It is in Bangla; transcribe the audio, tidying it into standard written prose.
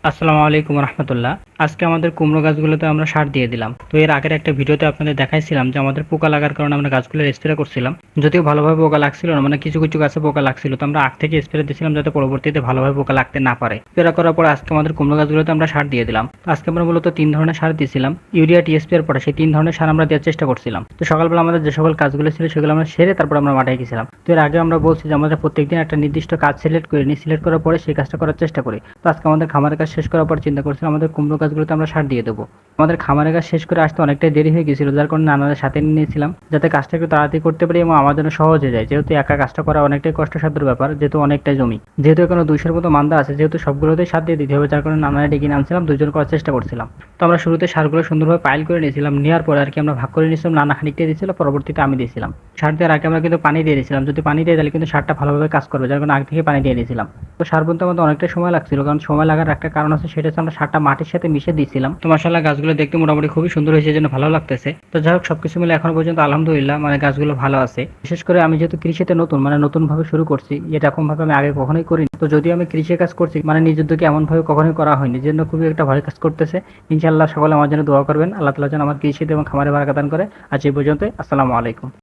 আসসালামু আলাইকুম রহমতুল্লাহ। আজকে আমাদের কুমড়ো গাছগুলোতে আমরা সার দিয়ে দিলাম। তো এর আগের একটা ভিডিওতে আপনাদের দেখাইছিলাম যে আমাদের পোকা লাগার কারণে আমরা গাছগুলো স্প্রে করছিলাম। যদিও ভালোভাবে পোকা লাগছিল না, মানে কিছু কিছু গাছে পোকা লাগছিল, তো আমরা আগ থেকে স্প্রে দিয়েছিলাম যাতে পরবর্তীতে ভালোভাবে পোকা লাগতে না পারে। স্প্রে করার পর আজকে আমাদের কুমড়ো গাছগুলোতে আমরা সার দিয়ে দিলাম। তো আজকে আমরা মূলত 3 ধরনের সার দিয়েছিলাম, ইউরিয়া, টিএসপি এর পরে সেই 3 ধরনের সার আমরা দেওয়ার চেষ্টা করছিলাম। তো সকালবেলা আমাদের যে সকল কাজগুলো ছিল সেগুলো আমরা সেরে তারপর আমরা মাঠে গেছিলাম। তো এর আগে আমরা বলছি যে আমাদের প্রত্যেকদিন একটা নির্দিষ্ট কাজ সিলেক্ট করে নিই, সিলেক্ট করার পরে সেই কাজটা করার চেষ্টা করি। তো আজকে আমাদের খামারের কাজ শেষ করার পর চিন্তা করছিলাম আমাদের কুমড়ো গাছগুলোতে আমরা সার দিয়ে দেবো। আমাদের খামারের কাজ শেষ করে আসতে অনেকটাই দেরি হয়ে গেছিল, যার কারণে নানাদের সাথে নিয়ে নিয়েছিলাম যাতে কাজটা একটু তাড়াতাড়ি করতে পারি এবং আমার জন্য সহজ হয়ে যায়, যেহেতু একা কাজটা করা অনেকটাই কষ্টসাধ্যের ব্যাপার, যেহেতু অনেকটাই জমি, যেহেতু এখানে 200-র মতো মান্দা আছে, যেহেতু সবগুলোতেই সার দিয়ে দিতে হবে, যার কারণে নানারা ডেকে আনছিলাম, দুজন করার চেষ্টা করছিলাম। তো আমরা শুরুতে সারগুলো সুন্দরভাবে পাইল করে নিয়েছিলাম, নেওয়ার পরে আর কি আমরা ভাগ করে নিয়েছিলাম, নানা খানিকটা দিয়েছিল, পরবর্তীতে আমি দিয়েছিলাম। সার দেওয়ার আগে আমরা কিন্তু পানি দিয়ে দিয়েছিলাম, যদি পানি দিয়ে তাহলে কিন্তু সারটা ভালোভাবে কাজ করবে, যার কারণে আগে থেকে পানি দিয়ে দিয়েছিলাম। তো সার বুনতে আমাদের অনেকটা সময় লাগছিল, কারণ সময় লাগার একটা কারণ আছে, সেটা হচ্ছে আমরা সারটা মাটির সাথে মিশে দিয়েছিলাম। তো মাশাআল্লাহ গাছগুলো দেখতে মোটামুটি খুবই সুন্দর হয়েছে, জন্য ভালো লাগতেছে। তো যাই হোক, সবকিছু মিলে এখনো পর্যন্ত আলহামদুলিল্লাহ মানে গাছগুলো ভালো আছে। বিশেষ করে আমি যেহেতু কৃষিতে নতুন, মানে নতুন ভাবে শুরু করছি, এটা এরকম ভাবে আমি আগে কখনোই করিনি। তো যদিও আমি কৃষি কাজ করছি, মানে নিজের দিকে এমন ভাবে কখনোই করা হয়নি, জন্য খুবই একটা ভয় কাজ করতেছে। ইনশাআল্লাহ সকলে আমার জন্য দোয়া করবেন, আল্লাহ তাআলা যেন আমার কৃষিতে এবং খামারে বারাকা দান করে। আজ এই পর্যন্ত, আসসালামু আলাইকুম।